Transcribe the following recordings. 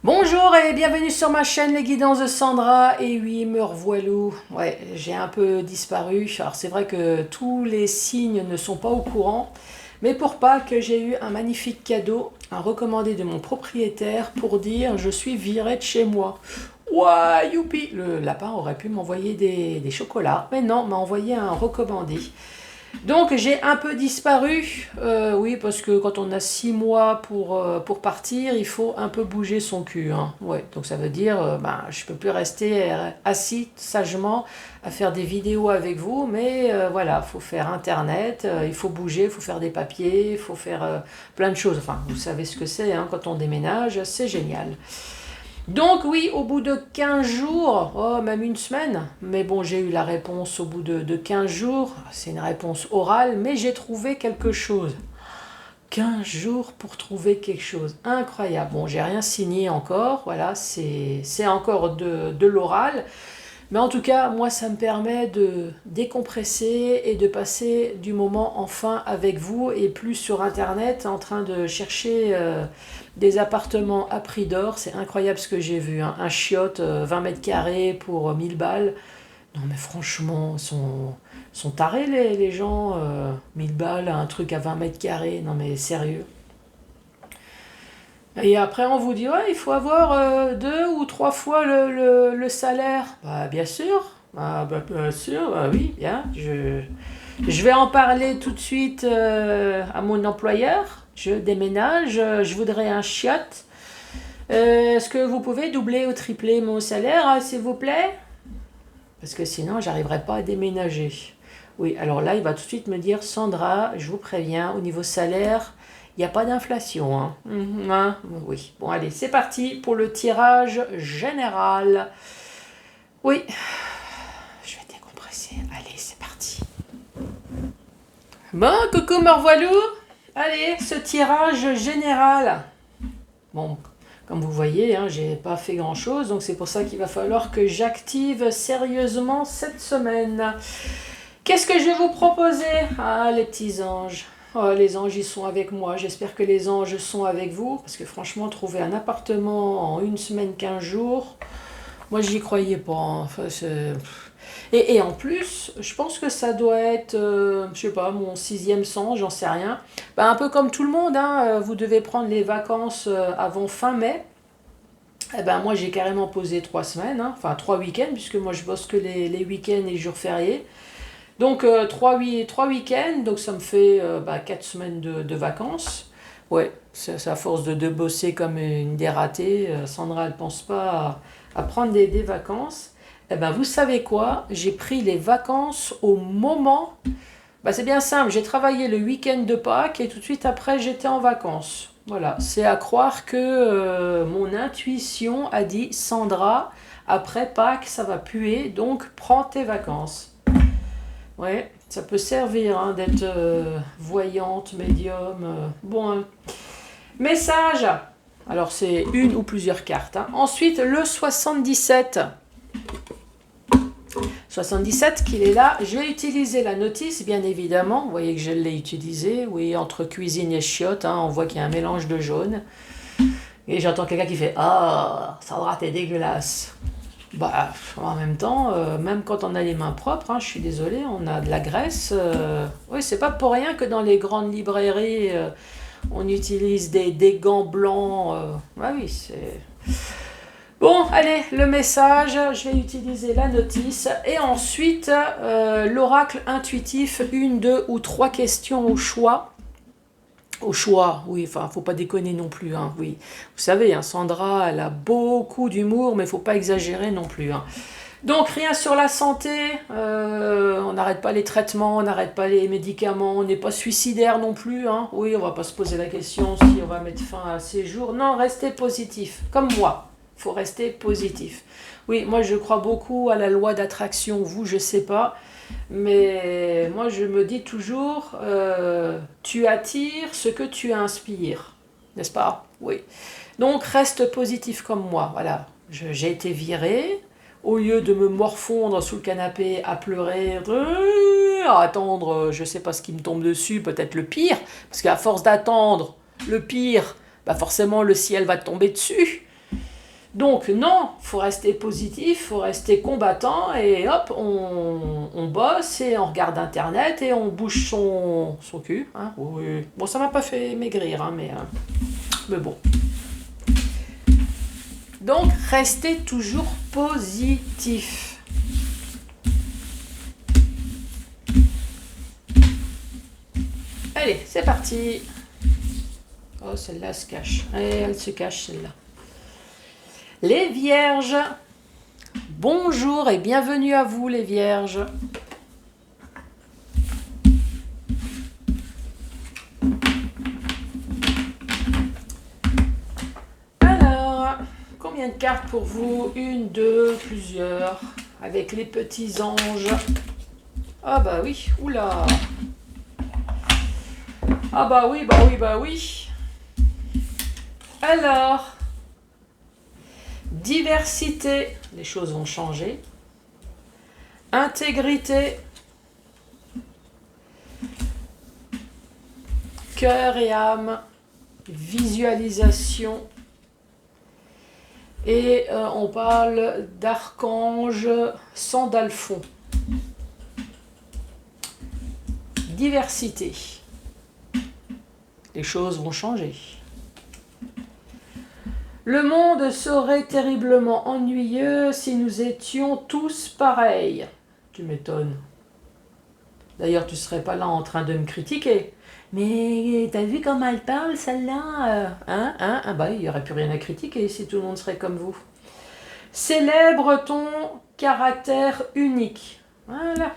Bonjour et bienvenue sur ma chaîne Les Guidances de Sandra. Et oui, me revoilou. Ouais, j'ai un peu disparu. Alors c'est vrai que tous les signes ne sont pas au courant. Mais pour Pâques, j'ai eu un magnifique cadeau, un recommandé de mon propriétaire pour dire je suis viré de chez moi. Ouais, youpi! Le lapin aurait pu m'envoyer des chocolats, mais non, m'a envoyé un recommandé. Donc j'ai un peu disparu, oui, parce que quand on a 6 mois pour partir, il faut un peu bouger son cul, hein. Ouais, donc ça veut dire, je peux plus rester assis sagement à faire des vidéos avec vous, mais voilà, faut faire internet, il faut bouger, il faut faire des papiers, il faut faire plein de choses. Enfin, vous savez ce que c'est, hein, quand on déménage, c'est génial. Donc oui, au bout de 15 jours, oh, même une semaine, mais bon, j'ai eu la réponse au bout de 15 jours, c'est une réponse orale, mais j'ai trouvé quelque chose. 15 jours pour trouver quelque chose, incroyable. Bon, j'ai rien signé encore, voilà, c'est encore de l'oral, mais en tout cas, moi, ça me permet de décompresser et de passer du moment enfin avec vous et plus sur Internet en train de chercher des appartements à prix d'or. C'est incroyable ce que j'ai vu, hein. Un chiotte, 20 mètres carrés pour 1000 balles. Non mais franchement, sont tarés les gens. 1000 balles, un truc à 20 mètres carrés. Non mais sérieux. Et après, on vous dit, ouais, il faut avoir 2 ou 3 fois le salaire. Bah, bien sûr. Bien sûr, bah oui, bien. Je vais en parler tout de suite à mon employeur. Je déménage, je voudrais un chiotte. Est-ce que vous pouvez doubler ou tripler mon salaire, s'il vous plaît? Parce que sinon, j'arriverai pas à déménager. Oui, alors là, il va tout de suite me dire, Sandra, je vous préviens, au niveau salaire, il n'y a pas d'inflation, hein. Hein. Oui, bon, allez, c'est parti pour le tirage général. Oui, je vais décompresser. Allez, c'est parti. Bon, coucou, me revoilou. Allez, ce tirage général. Bon, comme vous voyez, hein, j'ai pas fait grand chose, donc c'est pour ça qu'il va falloir que j'active sérieusement cette semaine. Qu'est-ce que je vais vous proposer? Ah, les petits anges. Oh, les anges, ils sont avec moi. J'espère que les anges sont avec vous. Parce que franchement, trouver un appartement en une semaine, 15 jours, moi, j'y croyais pas, hein. Enfin, et en plus, je pense que ça doit être, je sais pas, mon sixième sens, j'en sais rien. Bah, un peu comme tout le monde, hein, vous devez prendre les vacances avant fin mai. Eh ben, moi, j'ai carrément posé 3 semaines, hein, enfin 3 week-ends, puisque moi, je bosse que les week-ends et les jours fériés. Donc, trois week-ends, donc ça me fait 4 semaines de vacances. Ouais, c'est à force de bosser comme une dératée. Sandra, elle pense pas à prendre des vacances. Eh ben, vous savez quoi? J'ai pris les vacances au moment. Bah, c'est bien simple, j'ai travaillé le week-end de Pâques et tout de suite après, j'étais en vacances. Voilà, c'est à croire que mon intuition a dit Sandra, après Pâques, ça va puer, donc prends tes vacances. Ouais, ça peut servir, hein, d'être voyante, médium. Bon, hein. Message. Alors, c'est une ou plusieurs cartes, hein. Ensuite, le 77. 77 qu'il est là. Je vais utiliser la notice, bien évidemment. Vous voyez que je l'ai utilisé. Oui, entre cuisine et chiotte, hein, on voit qu'il y a un mélange de jaune. Et j'entends quelqu'un qui fait Ah, Sandra, t'es dégueulasse. Bah, en même temps, même quand on a les mains propres, hein, je suis désolée, on a de la graisse. Oui, c'est pas pour rien que dans les grandes librairies, on utilise des gants blancs. Ah oui, c'est. Bon, allez, le message, je vais utiliser la notice. Et ensuite, l'oracle intuitif, 1, 2 ou 3 questions au choix. Au choix, oui, enfin, faut pas déconner non plus, hein, oui. Vous savez, hein, Sandra, elle a beaucoup d'humour, mais faut pas exagérer non plus, hein. Donc, rien sur la santé, on n'arrête pas les traitements, on n'arrête pas les médicaments, on n'est pas suicidaire non plus, hein. Oui, on va pas se poser la question si on va mettre fin à ces jours. Non, restez positif, comme moi, faut rester positif. Oui, moi, je crois beaucoup à la loi d'attraction, vous, je sais pas. Mais moi, je me dis toujours, tu attires ce que tu inspires, n'est-ce pas? Oui. Donc, reste positif comme moi. Voilà. J'ai été virée. Au lieu de me morfondre sous le canapé à pleurer, à attendre, je ne sais pas ce qui me tombe dessus, peut-être le pire, parce qu'à force d'attendre le pire, bah forcément le ciel va te tomber dessus. Donc non, faut rester positif, faut rester combattant et hop, on bosse et on regarde internet et on bouge son cul. Hein. Oui. Bon, ça m'a pas fait maigrir, hein, mais bon. Donc restez toujours positif. Allez, c'est parti. Oh, celle-là se cache. Allez, elle se cache, celle-là. Les vierges, bonjour et bienvenue à vous les vierges. Alors, combien de cartes pour vous? Une, deux, plusieurs, avec les petits anges. Ah bah oui, oula. Ah bah oui, bah oui, bah oui. Alors... Diversité, les choses vont changer. Intégrité. Cœur et âme. Visualisation. Et on parle d'archange Sandalphon. Diversité. Les choses vont changer. Le monde serait terriblement ennuyeux si nous étions tous pareils. Tu m'étonnes. D'ailleurs, tu ne serais pas là en train de me critiquer. Mais t'as vu comment elle parle, celle-là? Ah bah, il n'y aurait plus rien à critiquer si tout le monde serait comme vous. Célèbre ton caractère unique. Voilà.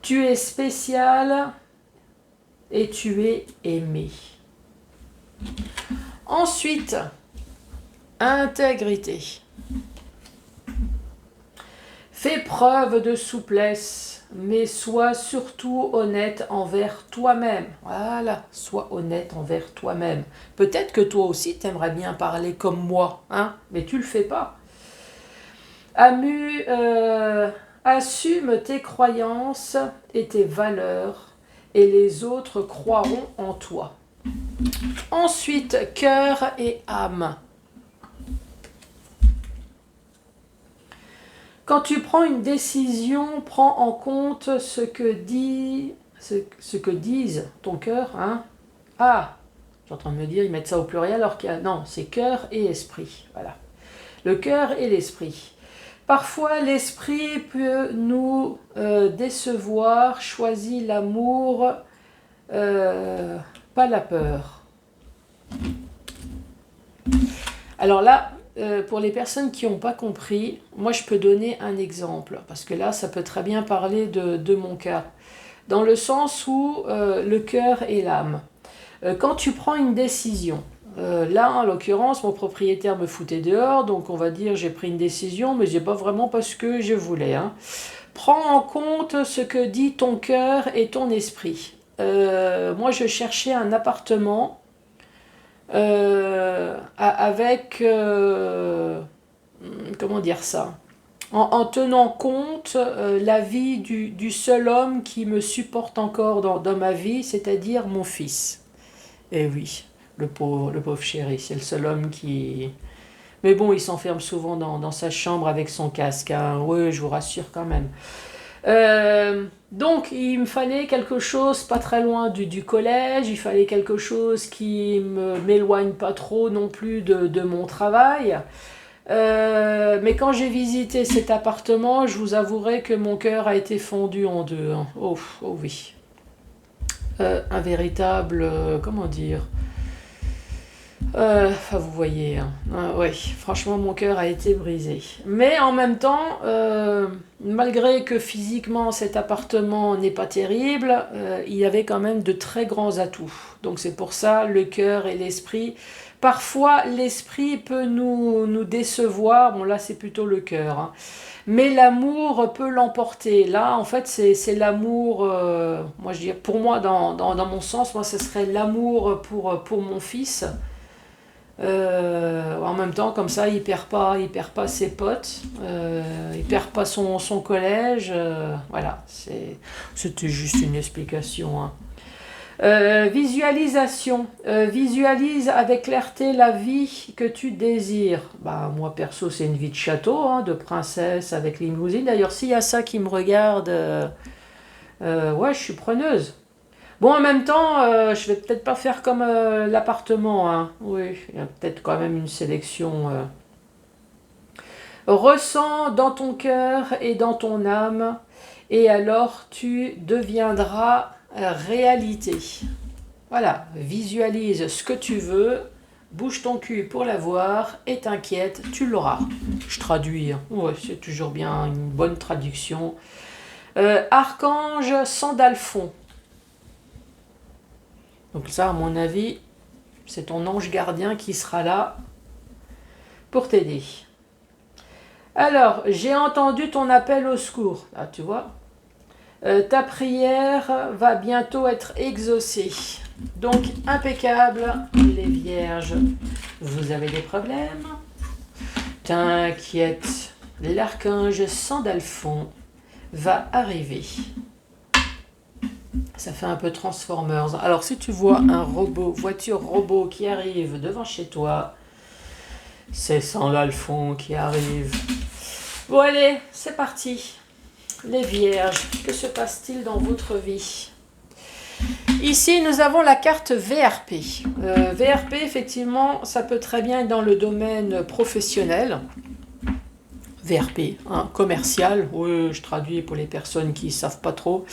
Tu es spécial et tu es aimé. Ensuite... Intégrité. Fais preuve de souplesse, mais sois surtout honnête envers toi-même. Voilà, sois honnête envers toi-même. Peut-être que toi aussi, t'aimerais bien parler comme moi, hein, mais tu le fais pas. Assume tes croyances et tes valeurs, et les autres croiront en toi. Ensuite, cœur et âme. Quand tu prends une décision, prends en compte ce que disent ton cœur. Hein. Ah, je suis en train de me dire, ils mettent ça au pluriel alors qu'il y a... Non, c'est cœur et esprit. Voilà. Le cœur et l'esprit. Parfois, l'esprit peut nous décevoir. Choisis l'amour, pas la peur. Alors là... pour les personnes qui n'ont pas compris, moi je peux donner un exemple, parce que là ça peut très bien parler de mon cas, dans le sens où le cœur et l'âme. Quand tu prends une décision, là en l'occurrence mon propriétaire me foutait dehors, donc on va dire j'ai pris une décision, mais c'est pas vraiment parce que je voulais. Hein. Prends en compte ce que dit ton cœur et ton esprit. Moi je cherchais un appartement avec, comment dire ça, en tenant compte la vie du seul homme qui me supporte encore dans ma vie, c'est-à-dire mon fils. Et oui, le pauvre chéri, c'est le seul homme qui... Mais bon, il s'enferme souvent dans sa chambre avec son casque, hein. Oui, je vous rassure quand même. Donc il me fallait quelque chose pas très loin du collège, il fallait quelque chose qui m'éloigne pas trop non plus de mon travail. Mais quand j'ai visité cet appartement, je vous avouerai que mon cœur a été fendu en deux. Hein. Oh oui. Un véritable... comment dire vous voyez, hein. Oui, franchement mon cœur a été brisé. Mais en même temps, malgré que physiquement cet appartement n'est pas terrible, il y avait quand même de très grands atouts. Donc c'est pour ça le cœur et l'esprit. Parfois l'esprit peut nous décevoir, bon là c'est plutôt le cœur. Hein. Mais l'amour peut l'emporter. Là en fait c'est l'amour, moi je dis, pour moi dans mon sens, moi ce serait l'amour pour mon fils. En même temps, comme ça, il perd pas ses potes, il perd pas son collège. Voilà, c'était juste une explication. Hein. Visualisation. Visualise avec clarté la vie que tu désires. Bah, moi, perso, c'est une vie de château, hein, de princesse avec limousine. D'ailleurs, s'il y a ça qui me regarde, ouais, je suis preneuse. Bon, en même temps, je vais peut-être pas faire comme l'appartement, hein. Oui, il y a peut-être quand même une sélection. Ressens dans ton cœur et dans ton âme, et alors tu deviendras réalité. Voilà, visualise ce que tu veux, bouge ton cul pour l'avoir, et t'inquiète, tu l'auras. Je traduis, hein. Ouais, c'est toujours bien une bonne traduction. Archange Sandalphon. Donc ça, à mon avis, c'est ton ange gardien qui sera là pour t'aider. Alors, j'ai entendu ton appel au secours. Ah, tu vois, ta prière va bientôt être exaucée. Donc, impeccable, les vierges. Vous avez des problèmes? T'inquiète, l'archange Sandalphon va arriver. Ça fait un peu Transformers. Alors, si tu vois un robot, voiture robot qui arrive devant chez toi, c'est Sandalphon qui arrive. Bon, allez, c'est parti. Les vierges, que se passe-t-il dans votre vie? Ici, nous avons la carte VRP. VRP, effectivement, ça peut très bien être dans le domaine professionnel. VRP, hein, commercial, oui, je traduis pour les personnes qui ne savent pas trop.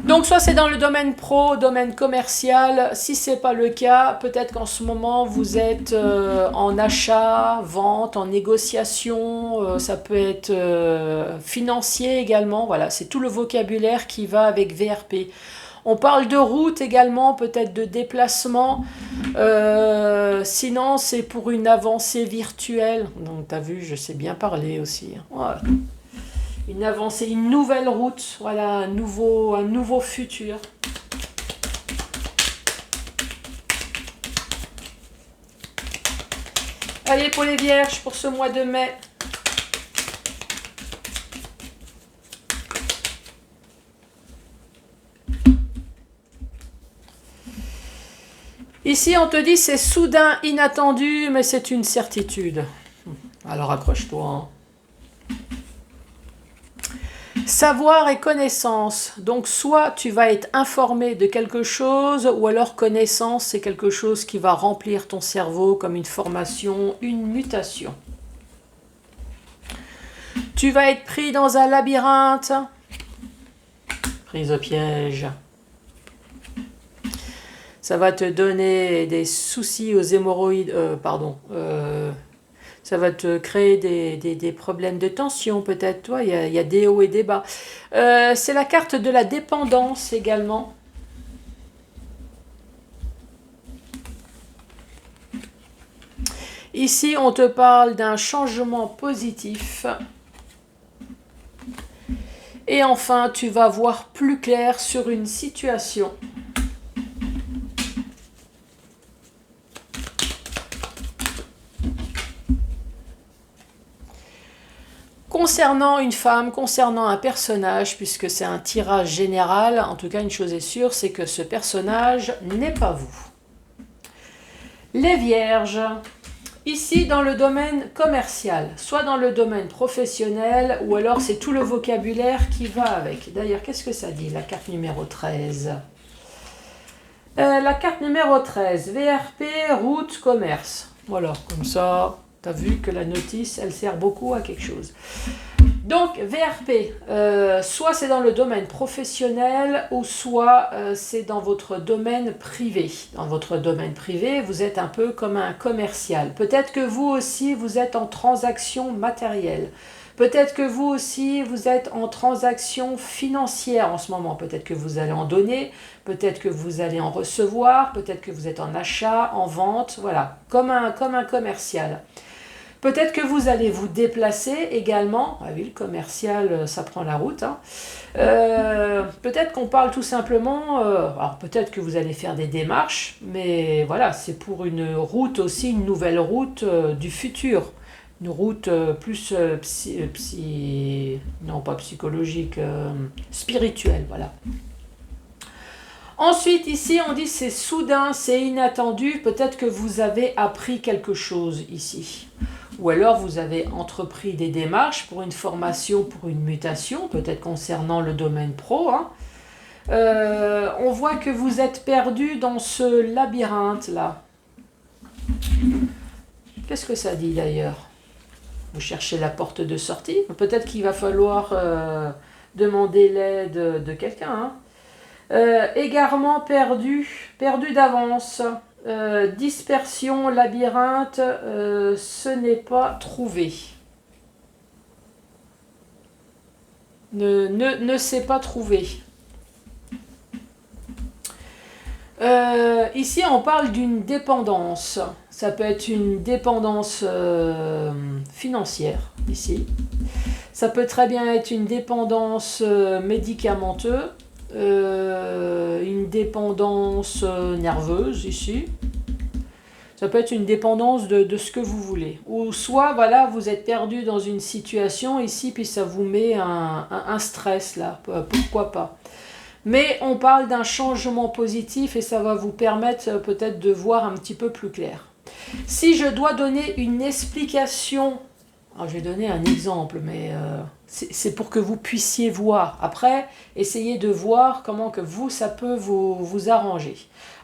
Donc, soit c'est dans le domaine pro, domaine commercial. Si ce n'est pas le cas, peut-être qu'en ce moment, vous êtes en achat, vente, en négociation. Ça peut être financier également. Voilà, c'est tout le vocabulaire qui va avec VRP. On parle de route également, peut-être de déplacement. Sinon, c'est pour une avancée virtuelle. Donc, tu as vu, je sais bien parler aussi. Voilà. Une avancée, une nouvelle route. Voilà, un nouveau futur. Allez, pour les vierges, pour ce mois de mai. Ici, on te dit c'est soudain, inattendu, mais c'est une certitude. Alors accroche-toi. Hein. Savoir et connaissance. Donc soit tu vas être informé de quelque chose, ou alors connaissance, c'est quelque chose qui va remplir ton cerveau comme une formation, une mutation. Tu vas être pris dans un labyrinthe. Prise au piège. Ça va te donner des soucis aux hémorroïdes, ça va te créer des problèmes de tension peut-être, toi, il y a des hauts et des bas. C'est la carte de la dépendance également. Ici, on te parle d'un changement positif. Et enfin, tu vas voir plus clair sur une situation. Concernant une femme, concernant un personnage, puisque c'est un tirage général, en tout cas une chose est sûre, c'est que ce personnage n'est pas vous. Les vierges, ici dans le domaine commercial, soit dans le domaine professionnel, ou alors c'est tout le vocabulaire qui va avec. D'ailleurs, qu'est-ce que ça dit, la carte numéro 13 ? La carte numéro 13, VRP, route, commerce. Voilà, comme ça... Tu as vu que la notice, elle sert beaucoup à quelque chose. Donc, VRP, soit c'est dans le domaine professionnel, ou soit c'est dans votre domaine privé. Dans votre domaine privé, vous êtes un peu comme un commercial. Peut-être que vous aussi, vous êtes en transaction matérielle. Peut-être que vous aussi, vous êtes en transaction financière en ce moment. Peut-être que vous allez en donner, peut-être que vous allez en recevoir, peut-être que vous êtes en achat, en vente, voilà, comme un commercial. Peut-être que vous allez vous déplacer également. Ah oui, le commercial, ça prend la route. Hein. Peut-être qu'on parle tout simplement... alors peut-être que vous allez faire des démarches, mais voilà, c'est pour une route aussi, une nouvelle route du futur. Une route plus non pas psychologique, spirituelle, voilà. Ensuite, ici, on dit c'est soudain, c'est inattendu. Peut-être que vous avez appris quelque chose ici. Ou alors vous avez entrepris des démarches pour une formation, pour une mutation, peut-être concernant le domaine pro. Hein. On voit que vous êtes perdu dans ce labyrinthe-là. Qu'est-ce que ça dit d'ailleurs? Vous cherchez la porte de sortie. Peut-être qu'il va falloir demander l'aide de quelqu'un. Hein. Égarement perdu, perdu d'avance, dispersion, labyrinthe, ce n'est pas trouvé. Ne s'est pas trouvé. Ici, on parle d'une dépendance. Ça peut être une dépendance financière, ici. Ça peut très bien être une dépendance médicamenteuse. Une dépendance nerveuse ici. Ça peut être une dépendance de ce que vous voulez. Ou soit, voilà, vous êtes perdu dans une situation ici, puis ça vous met un stress là. Pourquoi pas. Mais on parle d'un changement positif et ça va vous permettre peut-être de voir un petit peu plus clair. Si je dois donner une explication, alors je vais donner un exemple, mais c'est pour que vous puissiez voir. Après, essayez de voir comment que vous, ça peut vous arranger.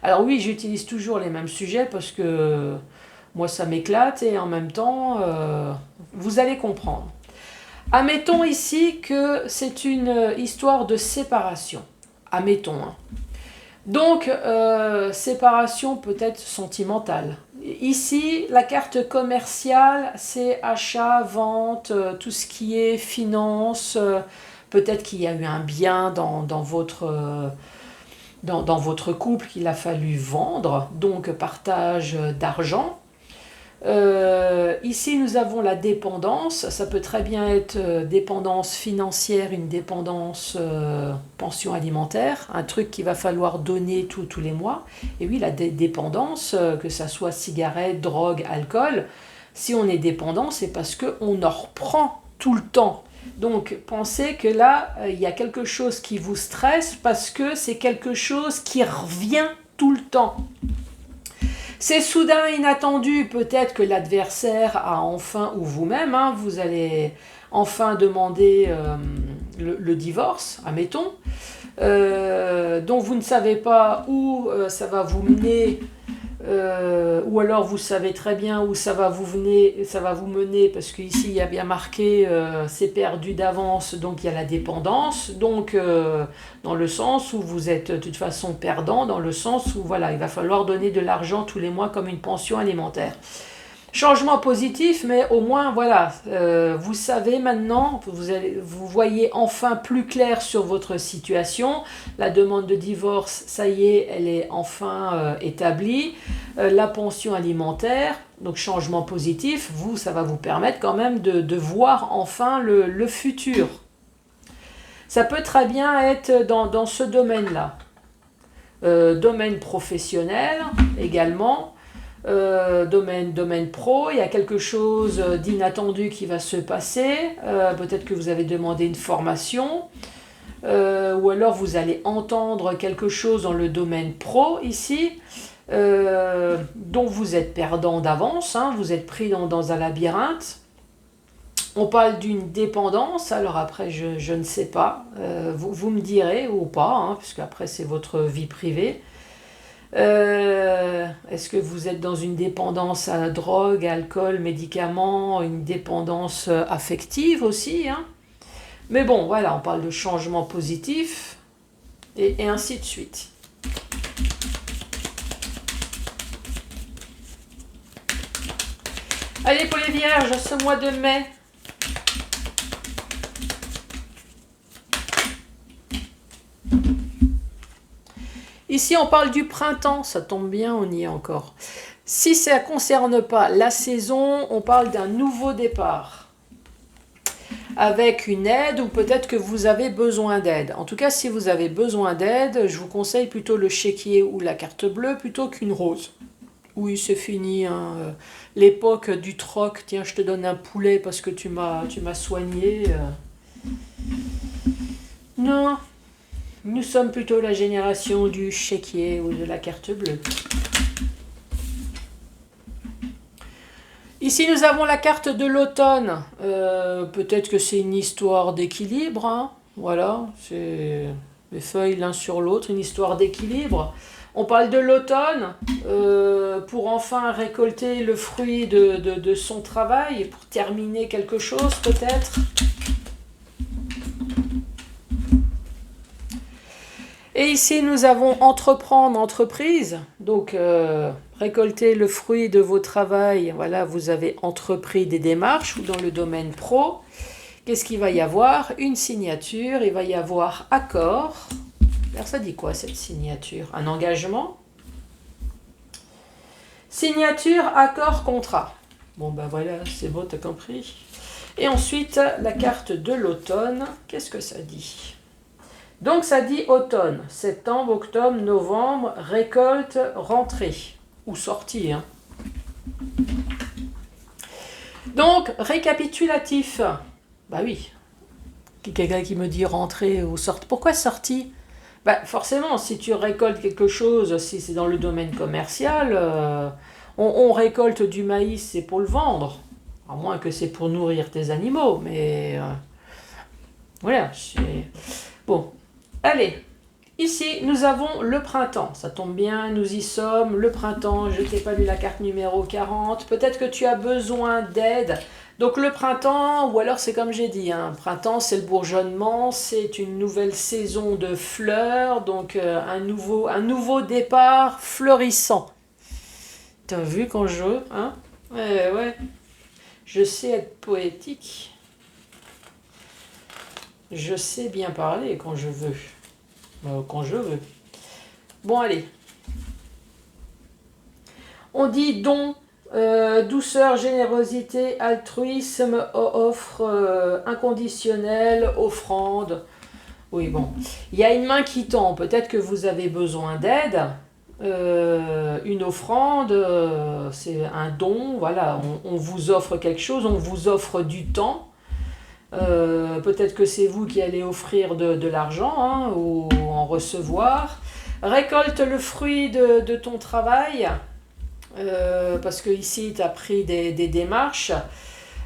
Alors oui, j'utilise toujours les mêmes sujets parce que moi, ça m'éclate et en même temps, vous allez comprendre. Admettons ici que c'est une histoire de séparation. Admettons. Hein. Donc, séparation peut-être sentimentale. Ici, la carte commerciale, c'est achat, vente, tout ce qui est finance. Peut-être qu'il y a eu un bien dans votre couple qu'il a fallu vendre, donc partage d'argent. Ici, nous avons la dépendance. Ça peut très bien être dépendance financière, une dépendance pension alimentaire, un truc qu'il va falloir donner tous les mois. Et oui, la dépendance, que ça soit cigarette, drogue, alcool, si on est dépendant, c'est parce qu'on en reprend tout le temps. Donc, pensez que là, il y a quelque chose qui vous stresse parce que c'est quelque chose qui revient tout le temps. C'est soudain, inattendu, peut-être que l'adversaire a enfin, ou vous-même, hein, vous allez enfin demander le divorce, admettons, dont vous ne savez pas où ça va vous mener, ou alors vous savez très bien où ça va vous mener, parce qu'ici il y a bien marqué c'est perdu d'avance, donc il y a la dépendance, donc dans le sens où vous êtes de toute façon perdant, dans le sens où voilà, il va falloir donner de l'argent tous les mois comme une pension alimentaire. Changement positif, mais au moins, voilà, vous savez maintenant, vous voyez enfin plus clair sur votre situation. La demande de divorce, ça y est, elle est enfin établie. La pension alimentaire, donc changement positif, ça va vous permettre quand même de voir enfin le futur. Ça peut très bien être dans ce domaine-là. Domaine professionnel également. Domaine pro, il y a quelque chose d'inattendu qui va se passer, peut-être que vous avez demandé une formation, ou alors vous allez entendre quelque chose dans le domaine pro ici, dont vous êtes perdant d'avance, hein, vous êtes pris dans un labyrinthe. On parle d'une dépendance, alors après je ne sais pas, vous me direz ou pas, hein, puisque après c'est votre vie privée. Est-ce que vous êtes dans une dépendance à la drogue, alcool, médicaments, une dépendance affective aussi, hein? Mais bon, voilà, on parle de changement positif et ainsi de suite. Allez pour les vierges, ce mois de mai. Ici, on parle du printemps, ça tombe bien, on y est encore. Si ça ne concerne pas la saison, on parle d'un nouveau départ. Avec une aide ou peut-être que vous avez besoin d'aide. En tout cas, si vous avez besoin d'aide, je vous conseille plutôt le chéquier ou la carte bleue plutôt qu'une rose. Oui, c'est fini, hein. L'époque du troc, tiens, je te donne un poulet parce que tu m'as soigné. Non. Nous sommes plutôt la génération du chéquier ou de la carte bleue. Ici, nous avons la carte de l'automne. Peut-être que c'est une histoire d'équilibre. Hein. Voilà, c'est les feuilles l'un sur l'autre, une histoire d'équilibre. On parle de l'automne pour enfin récolter le fruit de son travail, pour terminer quelque chose peut-être. Et ici, nous avons entreprendre, entreprise. Donc, récolter le fruit de vos travaux. Voilà, vous avez entrepris des démarches ou dans le domaine pro. Qu'est-ce qu'il va y avoir? Une signature, il va y avoir accord. Alors, ça dit quoi cette signature? Un engagement? Signature, accord, contrat. Bon, ben voilà, c'est bon, t'as compris. Et ensuite, la carte de l'automne. Qu'est-ce que ça dit? Donc ça dit automne, septembre, octobre, novembre, récolte, rentrée ou sortie. Hein. Donc récapitulatif. Bah oui. Quelqu'un qui me dit rentrée ou sortie. Pourquoi sortie? Bah forcément, si tu récoltes quelque chose, si c'est dans le domaine commercial, on récolte du maïs, c'est pour le vendre. À moins que c'est pour nourrir tes animaux, mais voilà. Bon. Allez, ici nous avons le printemps, ça tombe bien, nous y sommes, le printemps, je t'ai pas lu la carte numéro 40, peut-être que tu as besoin d'aide. Donc le printemps, ou alors c'est comme j'ai dit, hein, printemps c'est le bourgeonnement, c'est une nouvelle saison de fleurs, donc un nouveau départ fleurissant. T'as vu quand je veux, hein? Ouais, je sais être poétique. Je sais bien parler quand je veux. Quand je veux. Bon, allez. On dit don, douceur, générosité, altruisme, offre inconditionnelle, offrande. Oui, bon. Il y a une main qui tend. Peut-être que vous avez besoin d'aide. Une offrande, c'est un don. Voilà, on vous offre quelque chose, on vous offre du temps. Peut-être que c'est vous qui allez offrir de l'argent hein, ou en recevoir. Récolte le fruit de ton travail parce que ici tu as pris des démarches.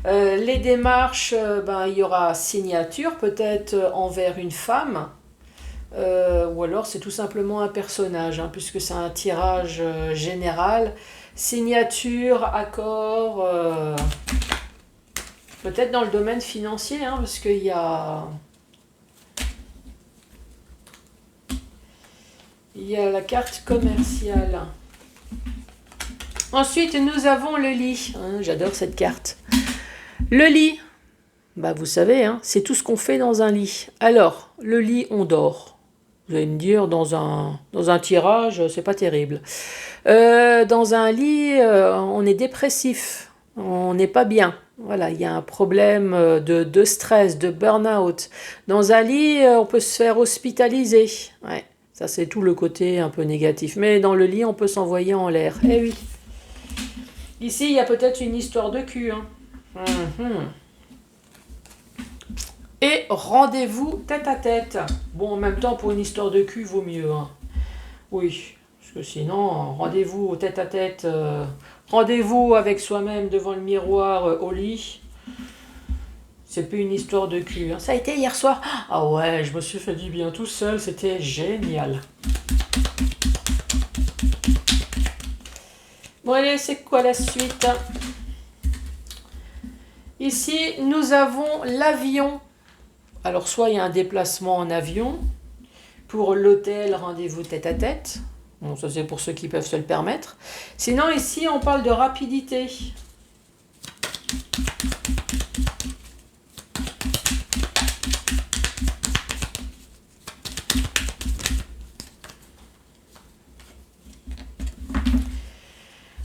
Les démarches, il y aura signature peut-être envers une femme ou alors c'est tout simplement un personnage hein, puisque c'est un tirage général. Signature, accord... Peut-être dans le domaine financier, hein, parce qu'il y a la carte commerciale. Ensuite, nous avons le lit. Hein, j'adore cette carte. Le lit, bah vous savez, hein, c'est tout ce qu'on fait dans un lit. Alors, le lit, on dort. Vous allez me dire, dans un tirage, c'est pas terrible. Dans un lit, on est dépressif. On n'est pas bien. Voilà, il y a un problème de stress, de burn-out. Dans un lit, on peut se faire hospitaliser. Ouais, ça c'est tout le côté un peu négatif. Mais dans le lit, on peut s'envoyer en l'air. Eh oui. Ici, il y a peut-être une histoire de cul. Hein. Et rendez-vous tête à tête. Bon, en même temps, pour une histoire de cul, vaut mieux. Hein. Oui, parce que sinon, rendez-vous tête à tête... Rendez-vous avec soi-même devant le miroir au lit. C'est plus une histoire de cul. Hein. Ça a été hier soir. Ah ouais, je me suis fait du bien tout seul. C'était génial. Bon allez, c'est quoi la suite? Ici, nous avons l'avion. Alors, soit il y a un déplacement en avion. Pour l'hôtel, rendez-vous tête à tête. Bon, ça c'est pour ceux qui peuvent se le permettre. Sinon, ici, on parle de rapidité.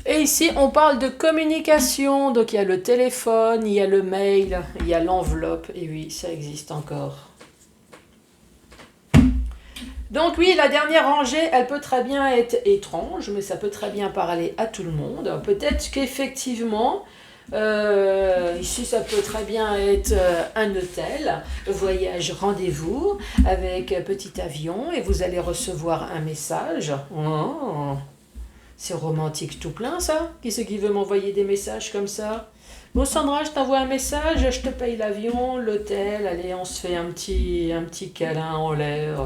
Et ici, on parle de communication. Donc, il y a le téléphone, il y a le mail, il y a l'enveloppe. Et oui, ça existe encore. Donc oui, la dernière rangée, elle peut très bien être étrange, mais ça peut très bien parler à tout le monde. Peut-être qu'effectivement, Ici, ça peut très bien être un hôtel, voyage rendez-vous avec petit avion et vous allez recevoir un message. Oh, c'est romantique tout plein ça. Qui c'est qui veut m'envoyer des messages comme ça? Bon Sandra, je t'envoie un message, je te paye l'avion, l'hôtel, allez, on se fait un petit câlin en l'air.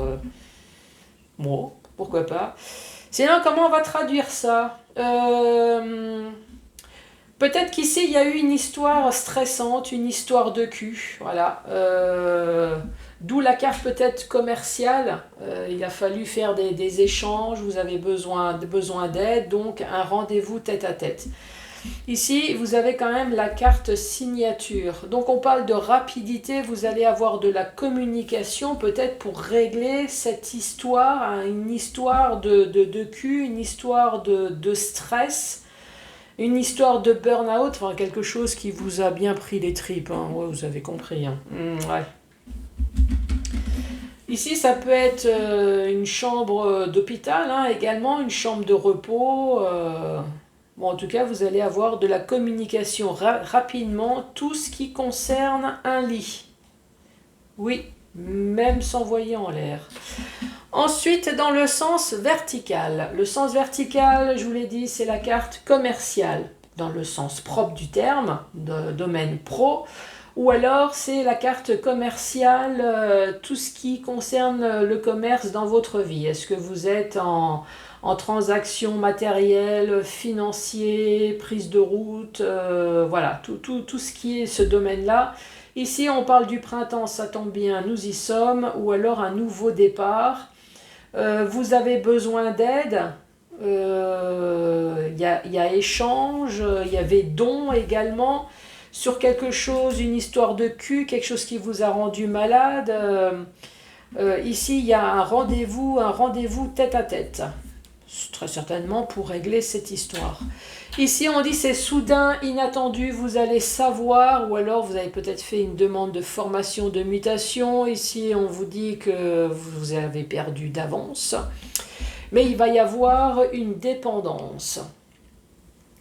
Bon, pourquoi pas. Sinon, comment on va traduire ça? Peut-être qu'ici, il y a eu une histoire stressante, une histoire de cul. Voilà. D'où la carte peut-être commerciale. Il a fallu faire des échanges, vous avez besoin d'aide, donc un rendez-vous tête à tête. Ici, vous avez quand même la carte signature. Donc on parle de rapidité, vous allez avoir de la communication peut-être pour régler cette histoire, hein, une histoire de cul, une histoire de stress. Une histoire de burn-out, enfin quelque chose qui vous a bien pris les tripes, hein. Ouais, vous avez compris. Hein. Ouais. Ici, ça peut être une chambre d'hôpital, hein, également une chambre de repos. Bon, en tout cas, vous allez avoir de la communication rapidement, tout ce qui concerne un lit. Oui, même s'envoyer en l'air. Ensuite, dans le sens vertical. Le sens vertical, je vous l'ai dit, c'est la carte commerciale, dans le sens propre du terme, de domaine pro. Ou alors, c'est la carte commerciale, tout ce qui concerne le commerce dans votre vie. Est-ce que vous êtes en transaction matérielle, financier, prise de route, voilà, tout ce qui est ce domaine-là. Ici, on parle du printemps, ça tombe bien, nous y sommes, ou alors un nouveau départ. Vous avez besoin d'aide, il y a échange, il y avait don également, sur quelque chose, une histoire de cul, quelque chose qui vous a rendu malade. Ici, il y a un rendez-vous tête à tête, très certainement pour régler cette histoire. Ici, on dit c'est soudain, inattendu, vous allez savoir, ou alors vous avez peut-être fait une demande de formation, de mutation. Ici, on vous dit que vous avez perdu d'avance. Mais il va y avoir une dépendance.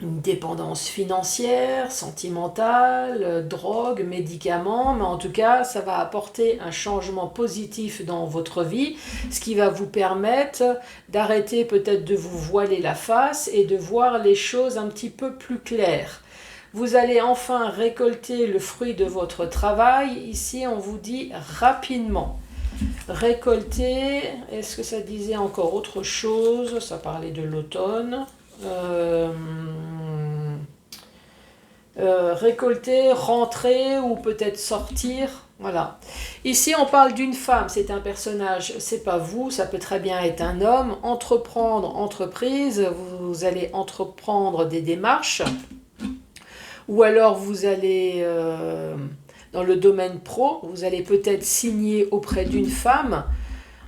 Une dépendance financière, sentimentale, drogue, médicaments, mais en tout cas, ça va apporter un changement positif dans votre vie, ce qui va vous permettre d'arrêter peut-être de vous voiler la face et de voir les choses un petit peu plus claires. Vous allez enfin récolter le fruit de votre travail. Ici, on vous dit rapidement. Récolter, est-ce que ça disait encore autre chose? Ça parlait de l'automne. Récolter, rentrer ou peut-être sortir, voilà. Ici on parle d'une femme, c'est un personnage, c'est pas vous, ça peut très bien être un homme. Entreprendre, entreprise, vous allez entreprendre des démarches, ou alors vous allez dans le domaine pro, vous allez peut-être signer auprès d'une femme.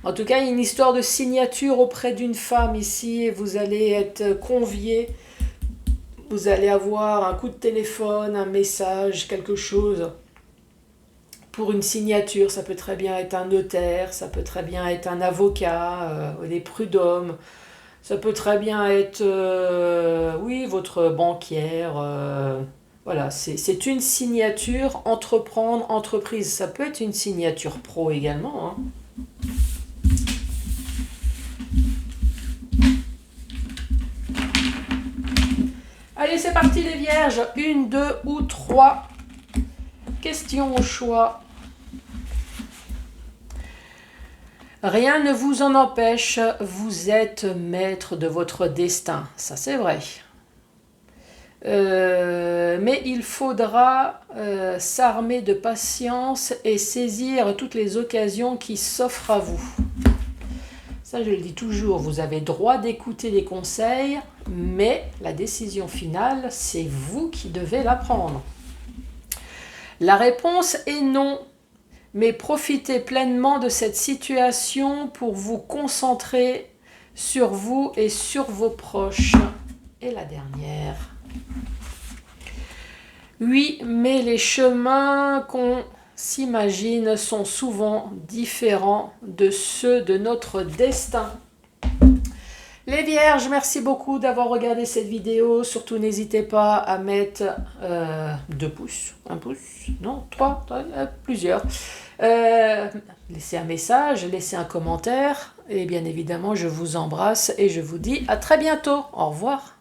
En tout cas, il y a une histoire de signature auprès d'une femme ici. Vous allez être convié. Vous allez avoir un coup de téléphone, un message, quelque chose pour une signature. Ça peut très bien être un notaire, ça peut très bien être un avocat, des prud'hommes. Ça peut très bien être, oui, votre banquière. Voilà, c'est une signature, entreprendre, entreprise. Ça peut être une signature pro également, hein. Allez, c'est parti les vierges. 1, 2 ou 3 questions au choix. Rien ne vous en empêche, vous êtes maître de votre destin. Ça, c'est vrai. Mais il faudra s'armer de patience et saisir toutes les occasions qui s'offrent à vous. Ça, je le dis toujours, vous avez droit d'écouter les conseils, mais la décision finale, c'est vous qui devez la prendre. La réponse est non, mais profitez pleinement de cette situation pour vous concentrer sur vous et sur vos proches. Et la dernière. Oui, mais les chemins qu'on s'imagine sont souvent différents de ceux de notre destin. Les vierges, merci beaucoup d'avoir regardé cette vidéo. Surtout, n'hésitez pas à mettre 2 pouces, 1 pouce, non, 3, plusieurs. Laissez un message, laissez un commentaire. Et bien évidemment, je vous embrasse et je vous dis à très bientôt. Au revoir.